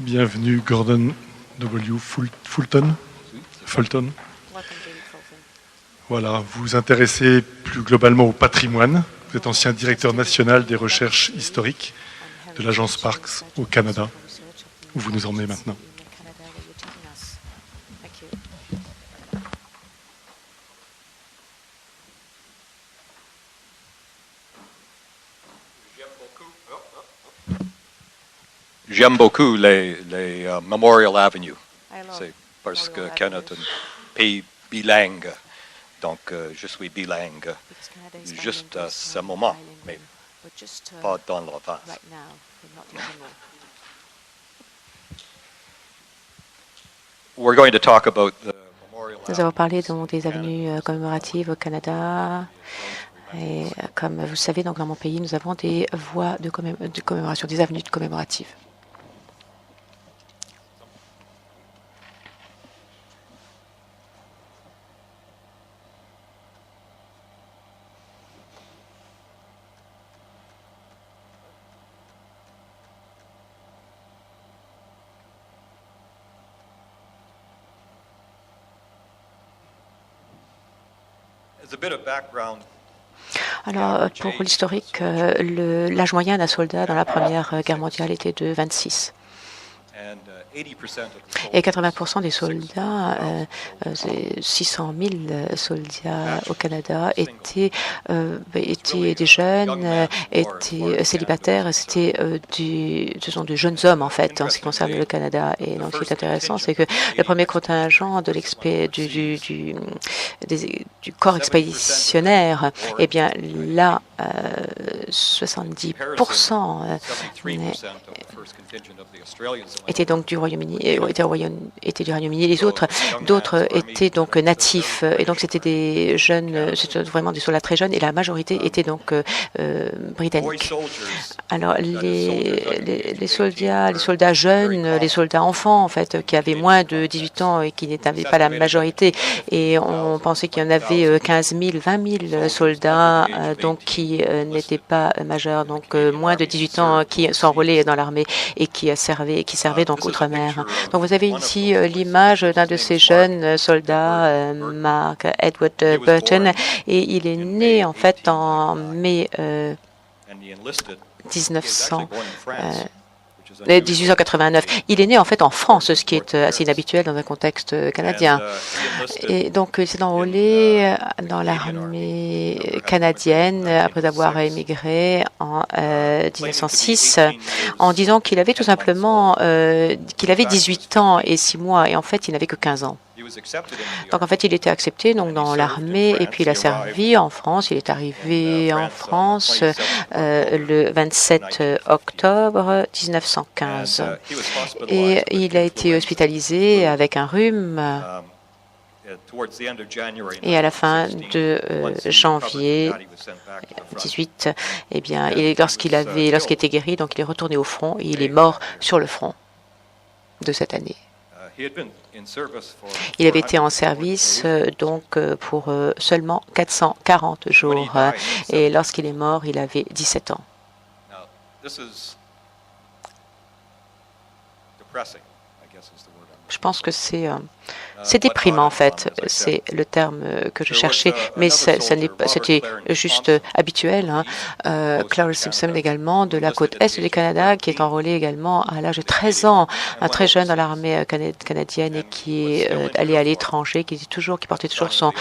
Bienvenue Gordon W. Fulton. Voilà, vous vous intéressez plus globalement au patrimoine. Vous êtes ancien directeur national des recherches historiques de l'agence Parks au Canada, où vous nous emmenez maintenant. J'aime beaucoup les Memorial Avenue. C'est parce que Canada est un pays bilingue. Donc, je suis bilingue juste à ce moment, mais pas dans le vase. We're going to talk about the Memorial Nous avons parlé donc des avenues commémoratives au Canada. Et comme vous le savez, donc dans mon pays, nous avons des voies de commémoration, des avenues commémoratives. As a bit of background, Alors, pour l'historique, l'âge moyen d'un soldat dans la Première Guerre mondiale était de 26. and 80% of the Et 80% des soldats, 600 000 soldats au Canada, étaient des jeunes, étaient célibataires. C'était ce sont de jeunes hommes, en fait, en ce qui concerne le Canada. Et donc, ce qui est intéressant, c'est que le premier contingent de du corps expéditionnaire, eh bien, là, 70% 73% of the first contingent of the Australians étaient donc du Royaume-Uni, étaient du Royaume-Uni. Les autres, d'autres étaient donc natifs. Et donc, c'était des jeunes, c'était vraiment des soldats très jeunes, et la majorité était donc britannique. Alors, les soldats jeunes, les soldats enfants, en fait, qui avaient moins de 18 ans et qui n'avaient pas la majorité, et on pensait qu'il y en avait 15 000, 20 000 soldats donc qui n'étaient pas majeurs, donc moins de 18 ans, qui s'enrôlaient dans l'armée et qui servaient donc outre-mer. Donc, vous avez ici l'image d'un de ces jeunes soldats, Mark Edward Burton, et il est né en fait en mai 1889. Il est né en fait en France, ce qui est assez inhabituel dans un contexte canadien. Et donc, il s'est enrôlé dans l'armée canadienne après avoir émigré en 1906, en disant qu'il avait tout simplement qu'il avait 18 ans et 6 mois, et en fait, il n'avait que 15 ans. Donc, en fait, il était accepté donc, dans l'armée, et puis il a servi en France. Il est arrivé en France le 27 octobre 1915. Et il a été hospitalisé avec un rhume. Et à la fin de janvier 18, eh bien, lorsqu'il était guéri, donc il est retourné au front et il est mort sur le front de cette année. Il avait été en service donc pour seulement 440 jours, et lorsqu'il est mort, il avait 17 ans. Je pense que c'est déprimant, en fait. C'est le terme que je cherchais, mais c'était juste habituel. Clarence Simpson également, de la côte est du Canada, qui est enrôlé également à l'âge de 13 ans, un très jeune dans l'armée canadienne, et qui est allé à l'étranger, qui portait toujours son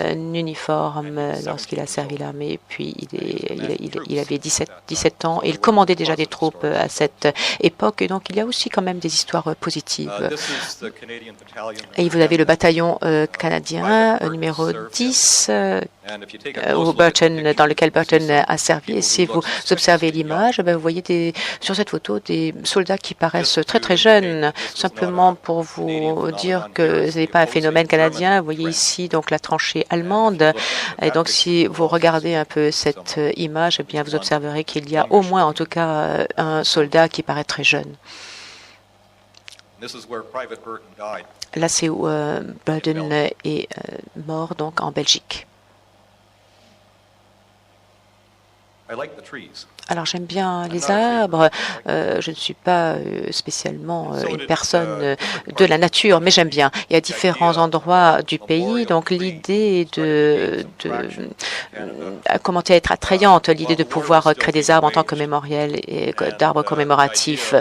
uniforme lorsqu'il a servi l'armée. Et puis, il avait 17 ans, et il commandait déjà des troupes à cette époque. Et donc, il y a aussi quand même des histoires positives. Et vous avez le bataillon canadien numéro 10 dans lequel Burton a servi. Et si vous observez l'image, vous voyez sur cette photo des soldats qui paraissent très très jeunes. Simplement pour vous dire que ce n'est pas un phénomène canadien. Vous voyez ici donc la tranchée allemande. Et donc si vous regardez un peu cette image, eh bien vous observerez qu'il y a au moins en tout cas un soldat qui paraît très jeune. Là, c'est où Burton est mort, donc en Belgique. Alors j'aime bien les arbres. Je ne suis pas spécialement une personne de la nature, mais j'aime bien. Il y a différents endroits du pays, donc l'idée a commencé à être attrayante, l'idée de pouvoir créer des arbres en tant que mémorial et d'arbres commémoratifs.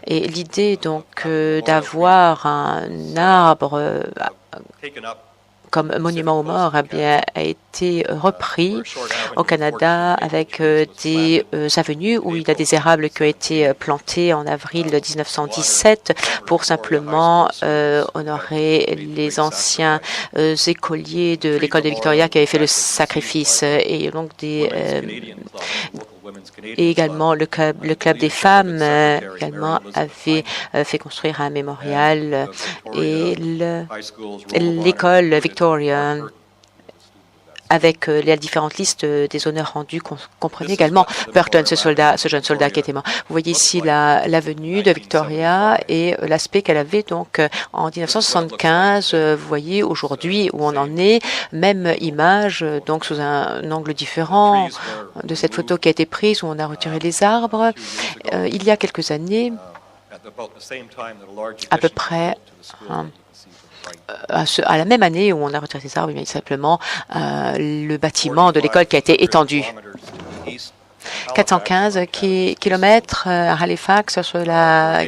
Et l'idée donc d'avoir un arbre comme monument aux morts a été repris au Canada avec des avenues où il y a des érables qui ont été plantés en avril 1917 pour simplement honorer les anciens écoliers de l'école de Victoria qui avaient fait le sacrifice et donc et également le club des femmes également avait fait construire un mémorial et l'école Victoria avec les différentes listes des honneurs rendus comprenait également Burton, ce jeune soldat qui était mort. Vous voyez ici l'avenue de Victoria et l'aspect qu'elle avait donc en 1975. Vous voyez aujourd'hui où on en est, même image donc sous un angle différent de cette photo qui a été prise où on a retiré les arbres. Il y a quelques années, à peu près à la même année où on a retiré ces arbres, il y a simplement le bâtiment de l'école qui a été étendu. 415 kilomètres à Halifax, sur la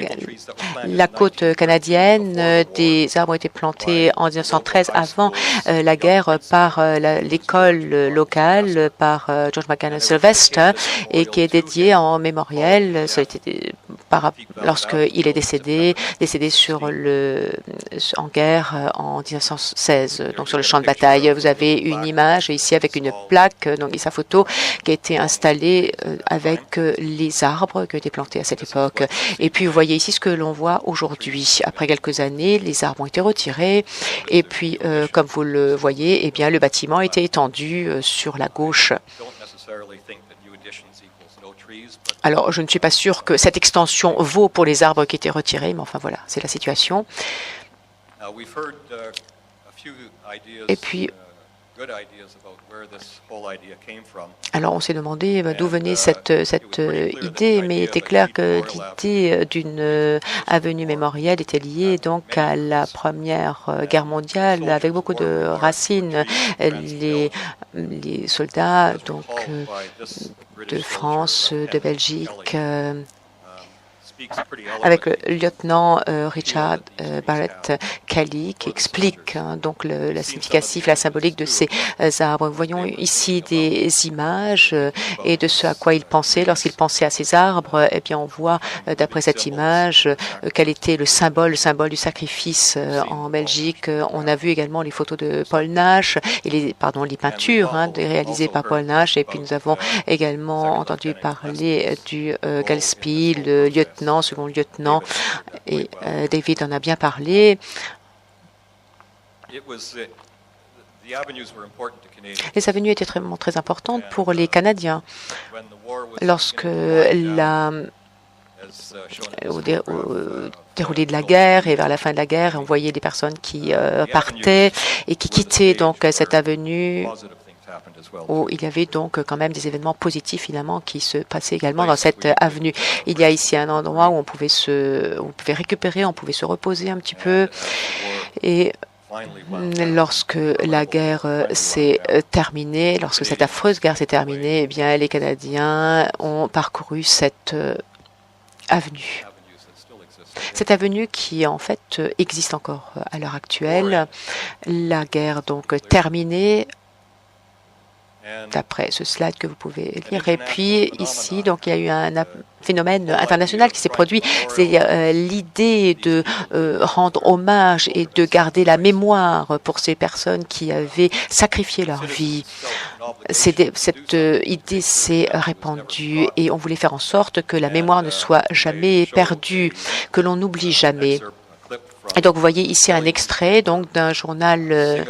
côte canadienne. Des arbres ont été plantés en 1913 avant la guerre par l'école locale, par George McGann Sylvester, et qui est dédié en mémorial. Ça a été lorsqu'il est décédé en guerre en 1916, donc sur le champ de bataille. Vous avez une image ici avec une plaque, donc et sa photo qui a été installée avec les arbres qui ont été plantés à cette époque. Et puis vous voyez ici ce que l'on voit aujourd'hui. Après quelques années, les arbres ont été retirés et puis comme vous le voyez, eh bien le bâtiment a été étendu sur la gauche. Alors, je ne suis pas sûr que cette extension vaut pour les arbres qui étaient retirés, mais enfin voilà, c'est la situation. Et puis, alors on s'est demandé d'où venait cette idée, mais il était clair que l'idée d'une avenue mémorielle était liée donc à la Première Guerre mondiale, avec beaucoup de racines. Les soldats donc de France, de Belgique, avec le lieutenant Richard Barrett Kelly qui explique donc la significatif, la symbolique de ces arbres. Voyons ici des images et de ce à quoi il pensait. Lorsqu'il pensait à ces arbres, eh bien on voit d'après cette image quel était le symbole du sacrifice en Belgique. On a vu également les photos de Paul Nash et les peintures réalisées par Paul Nash. Et puis nous avons également entendu parler du Gillespie, le second lieutenant, et David en a bien parlé. Les avenues étaient très importantes pour les Canadiens. Lorsque au déroulé de la guerre et vers la fin de la guerre, on voyait des personnes qui partaient et qui quittaient donc cette avenue, où il y avait donc quand même des événements positifs finalement qui se passaient également dans cette avenue. Il y a ici un endroit où on pouvait récupérer, on pouvait se reposer un petit peu. Et lorsque la guerre s'est terminée, lorsque cette affreuse guerre s'est terminée, eh bien les Canadiens ont parcouru cette avenue. Cette avenue qui en fait existe encore à l'heure actuelle. La guerre donc terminée, d'après ce slide que vous pouvez lire. Et puis ici, donc, il y a eu un phénomène international qui s'est produit. C'est l'idée de rendre hommage et de garder la mémoire pour ces personnes qui avaient sacrifié leur vie. Cette idée s'est répandue et on voulait faire en sorte que la mémoire ne soit jamais perdue, que l'on n'oublie jamais. Et donc, vous voyez ici un extrait donc d'un journal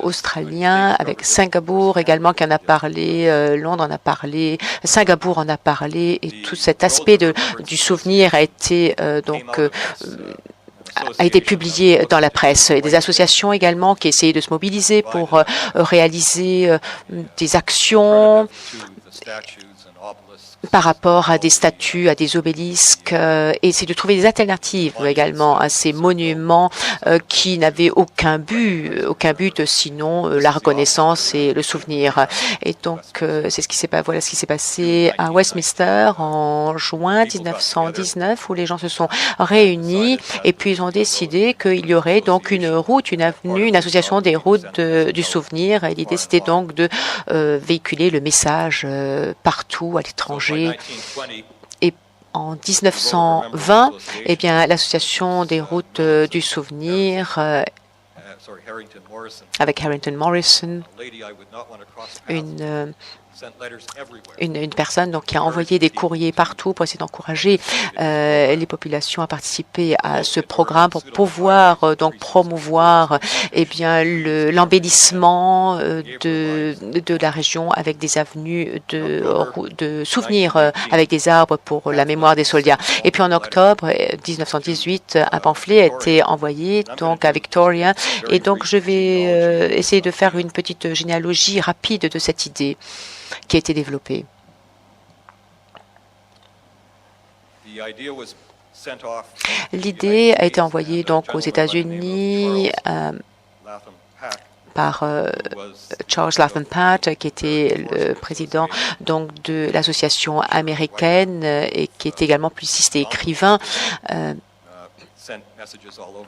australien avec Singapour également qui en a parlé, Londres en a parlé, Singapour en a parlé, et tout cet aspect du souvenir a été publié dans la presse. Et des associations également qui essayaient de se mobiliser pour réaliser des actions. par rapport à des statues, à des obélisques, et c'est de trouver des alternatives également à ces monuments qui n'avaient aucun but sinon la reconnaissance et le souvenir. Et donc, c'est ce qui s'est voilà ce qui s'est passé à Westminster en juin 1919, où les gens se sont réunis et puis ils ont décidé qu'il y aurait donc une route, une avenue, une association des routes du souvenir. Et l'idée, c'était donc de véhiculer le message partout à l'étranger. Et en 1920, eh bien, l'association des routes du souvenir avec Harrington Morrison, une personne donc, qui a envoyé des courriers partout pour essayer d'encourager les populations à participer à ce programme pour pouvoir donc promouvoir eh bien l'embellissement de la région avec des avenues de souvenirs avec des arbres pour la mémoire des soldats. Et puis en octobre 1918, un pamphlet a été envoyé donc à Victoria, et donc je vais essayer de faire une petite généalogie rapide de cette idée qui a été développée. L'idée a été envoyée donc aux États-Unis par Charles Latham Pat, qui était le président donc de l'association américaine et qui est également publiciste et écrivain,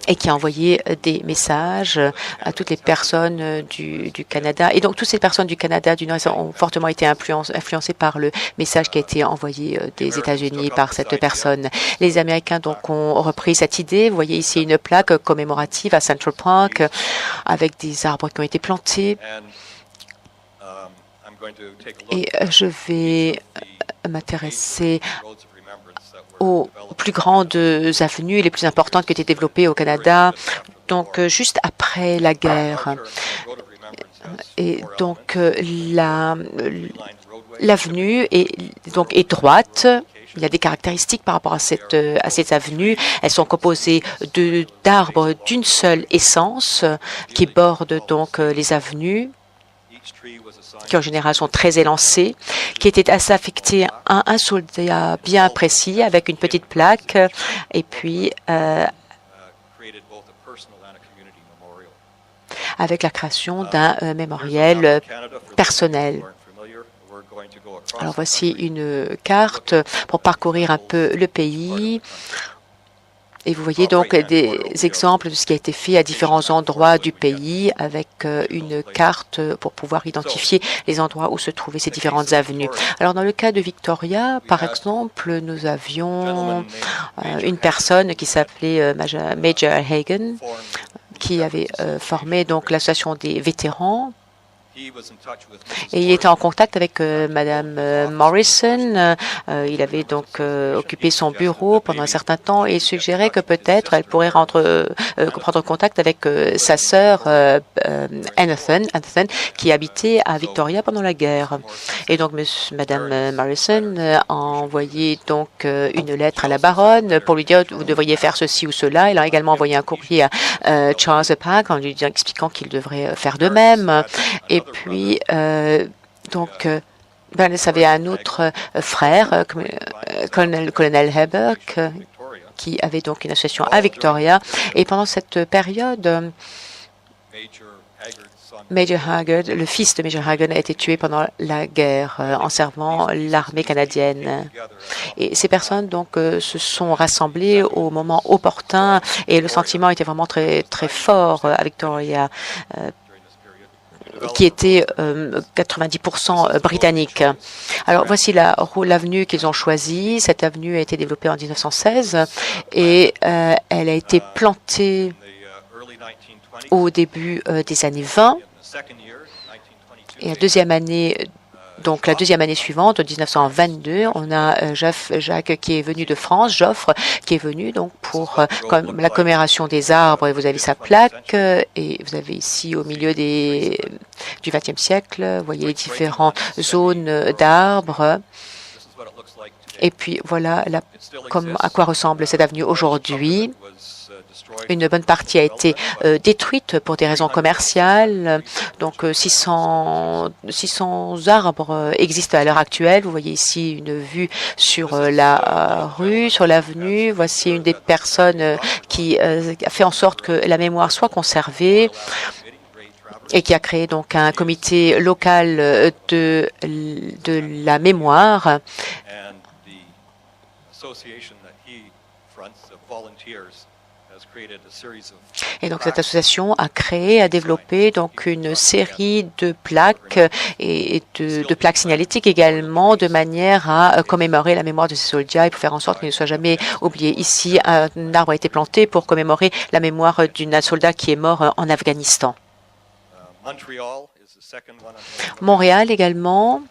et qui a envoyé des messages à toutes les personnes du Canada. Et donc, toutes ces personnes du Canada du Nord ont fortement été influencées par le message qui a été envoyé des États-Unis par cette personne. Les Américains donc ont repris cette idée. Vous voyez ici une plaque commémorative à Central Park avec des arbres qui ont été plantés. Et je vais m'intéresser aux plus grandes avenues et les plus importantes qui ont été développées au Canada, donc juste après la guerre. Et donc l'avenue est droite. Il y a des caractéristiques par rapport à cette avenue. Elles sont composées d'arbres d'une seule essence qui bordent donc les avenues, qui en général sont très élancés, qui étaient assez affectés à un soldat bien précis avec une petite plaque, et puis avec la création d'un mémorial personnel. Alors voici une carte pour parcourir un peu le pays. Et vous voyez donc des exemples de ce qui a été fait à différents endroits du pays avec une carte pour pouvoir identifier les endroits où se trouvaient ces différentes avenues. Alors dans le cas de Victoria, par exemple, nous avions une personne qui s'appelait Major Hagan, qui avait formé donc l'association des vétérans. Et il était en contact avec Madame Morrison. Il avait donc occupé son bureau pendant un certain temps et suggérait que peut-être elle pourrait prendre contact avec sa sœur Anathan, qui habitait à Victoria pendant la guerre. Et donc Madame Morrison a envoyé donc une lettre à la baronne pour lui dire vous devriez faire ceci ou cela. Elle a également envoyé un courrier à Charles Pack en lui expliquant qu'il devrait faire de même. Et puis, donc, Barnes avait un autre frère, colonel Hebbuck, qui avait donc une association à Victoria. Et pendant cette période, Major Haggard, le fils de Major Haggard, a été tué pendant la guerre en servant l'armée canadienne. Et ces personnes donc se sont rassemblées au moment opportun et le sentiment était vraiment très très fort à Victoria, qui était 90% britannique. Alors voici l'avenue qu'ils ont choisie. Cette avenue a été développée en 1916 et elle a été plantée au début des années 20. Et la deuxième année suivante, en 1922, on a Jacques qui est venu de France, Joffre, qui est venu donc pour la commémoration des arbres. Et vous avez sa plaque et vous avez ici au milieu du XXe siècle, vous voyez les différentes zones d'arbres. Et puis voilà à quoi ressemble cette avenue aujourd'hui. Une bonne partie a été détruite pour des raisons commerciales. Donc 600 arbres existent à l'heure actuelle. Vous voyez ici une vue sur la rue, sur l'avenue. Voici une des personnes qui a fait en sorte que la mémoire soit conservée et qui a créé donc un comité local de la mémoire. Et donc cette association a développé donc une série de plaques et de plaques signalétiques également, de manière à commémorer la mémoire de ces soldats et pour faire en sorte qu'ils ne soient jamais oubliés. Ici, un arbre a été planté pour commémorer la mémoire d'un soldat qui est mort en Afghanistan. Montréal également.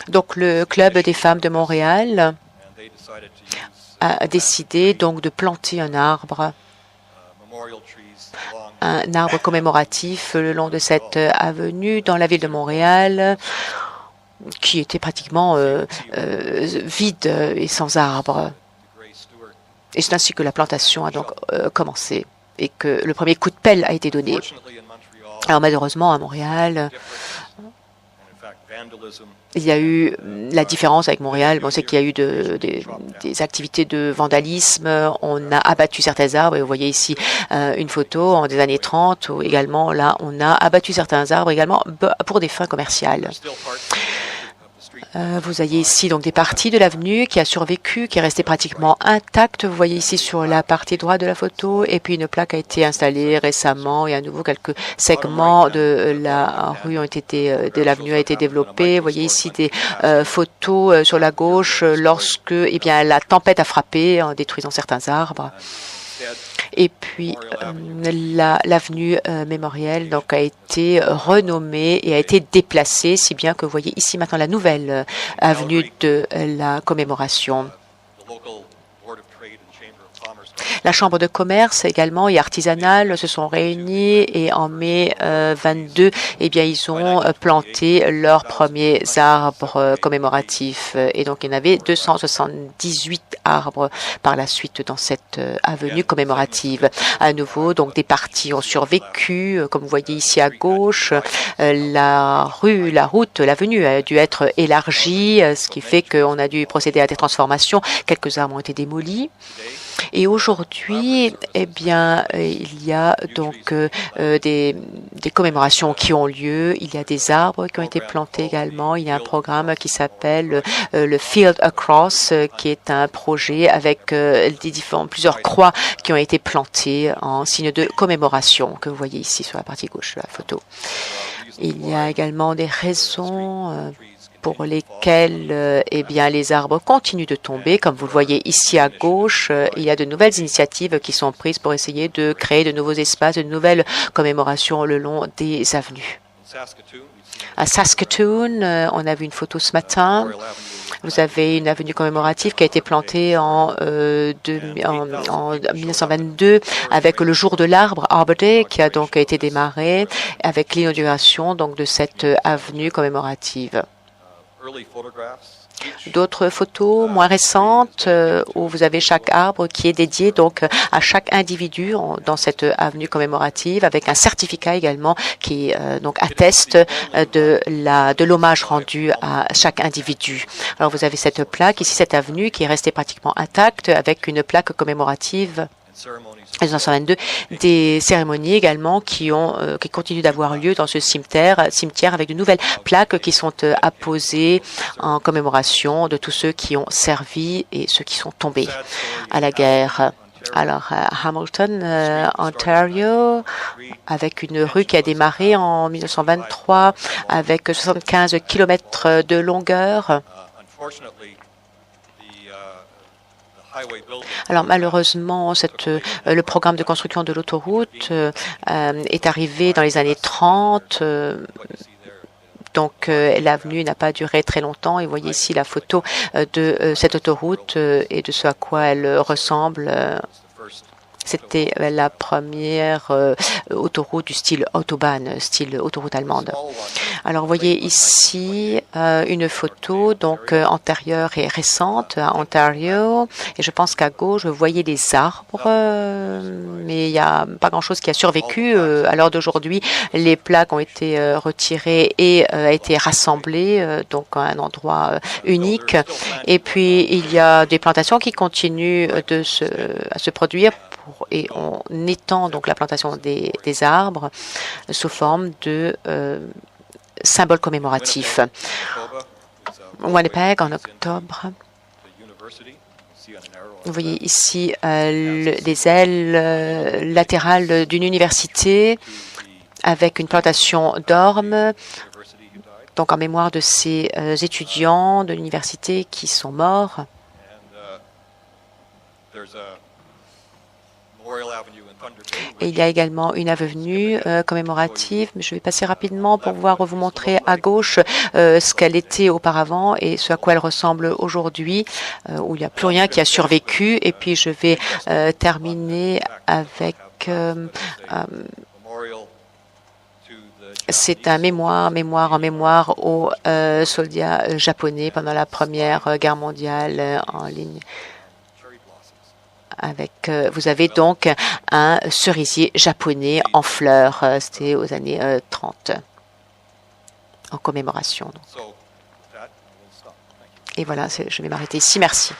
Donc le club des femmes de Montréal a décidé donc de planter un arbre commémoratif le long de cette avenue dans la ville de Montréal, qui était pratiquement vide et sans arbres. Et c'est ainsi que la plantation a donc commencé et que le premier coup de pelle a été donné. Alors malheureusement, à Montréal, il y a eu la différence avec Montréal, c'est qu'il y a eu des activités de vandalisme. On a abattu certains arbres, et vous voyez ici une photo en des années 30, où également, là, on a abattu certains arbres également pour des fins commerciales. Vous voyez ici donc des parties de l'avenue qui a survécu, qui est restée pratiquement intacte. Vous voyez ici sur la partie droite de la photo, et puis une plaque a été installée récemment, et à nouveau quelques segments de la rue de l'avenue a été développé. Vous voyez ici des photos sur la gauche lorsque la tempête a frappé en détruisant certains arbres. Et puis, l'avenue Mémorial donc, a été renommée et a été déplacée, si bien que vous voyez ici maintenant la nouvelle avenue de la commémoration. La Chambre de commerce également et artisanale se sont réunis et en mai 22, ils ont planté leurs premiers arbres commémoratifs. Et donc, il y en avait 278 arbres par la suite dans cette avenue commémorative. À nouveau, donc, des parties ont survécu. Comme vous voyez ici à gauche, l'avenue a dû être élargie, ce qui fait qu'on a dû procéder à des transformations. Quelques arbres ont été démolis. Et aujourd'hui, il y a donc des commémorations qui ont lieu. Il y a des arbres qui ont été plantés également. Il y a un programme qui s'appelle le Field Across, qui est un projet avec plusieurs croix qui ont été plantées en signe de commémoration, que vous voyez ici sur la partie gauche de la photo. Il y a également des raisons pour lesquels les arbres continuent de tomber. Comme vous le voyez ici à gauche, il y a de nouvelles initiatives qui sont prises pour essayer de créer de nouveaux espaces, de nouvelles commémorations le long des avenues. À Saskatoon, on a vu une photo ce matin. Vous avez une avenue commémorative qui a été plantée en 1922 avec le jour de l'arbre, Arbor Day, qui a donc été démarré avec l'inauguration donc de cette avenue commémorative. D'autres photos moins récentes où vous avez chaque arbre qui est dédié donc à chaque individu dans cette avenue commémorative, avec un certificat également qui donc atteste de l'hommage rendu à chaque individu. Alors vous avez cette plaque ici, cette avenue qui est restée pratiquement intacte avec une plaque commémorative. En 1922, des cérémonies également qui continuent d'avoir lieu dans ce cimetière avec de nouvelles plaques qui sont apposées en commémoration de tous ceux qui ont servi et ceux qui sont tombés à la guerre. Alors, à Hamilton, Ontario, avec une rue qui a démarré en 1923 avec 75 kilomètres de longueur. Alors malheureusement, le programme de construction de l'autoroute est arrivé dans les années 30. Donc l'avenue n'a pas duré très longtemps. Et vous voyez ici la photo de cette autoroute et de ce à quoi elle ressemble. C'était la première autoroute du style Autobahn, style autoroute allemande. Alors, vous voyez ici une photo donc antérieure et récente à Ontario. Et je pense qu'à gauche, vous voyez les arbres, mais il n'y a pas grand-chose qui a survécu. À l'heure d'aujourd'hui, les plaques ont été retirées et a été rassemblées, donc à un endroit unique. Et puis, il y a des plantations qui continuent à se produire et on étend donc la plantation des arbres sous forme de symboles commémoratifs. Winnipeg, en octobre, vous voyez ici les ailes latérales d'une université avec une plantation d'ormes, donc en mémoire de ces étudiants de l'université qui sont morts. Et il y a également une avenue commémorative, mais je vais passer rapidement pour pouvoir vous montrer à gauche ce qu'elle était auparavant et ce à quoi elle ressemble aujourd'hui, où il n'y a plus rien qui a survécu. Et puis je vais terminer avec... c'est un mémoire en mémoire aux soldats japonais pendant la Première Guerre mondiale en ligne. Vous avez donc un cerisier japonais en fleurs. C'était aux années 30, en commémoration. Donc. Et voilà, je vais m'arrêter ici. Merci.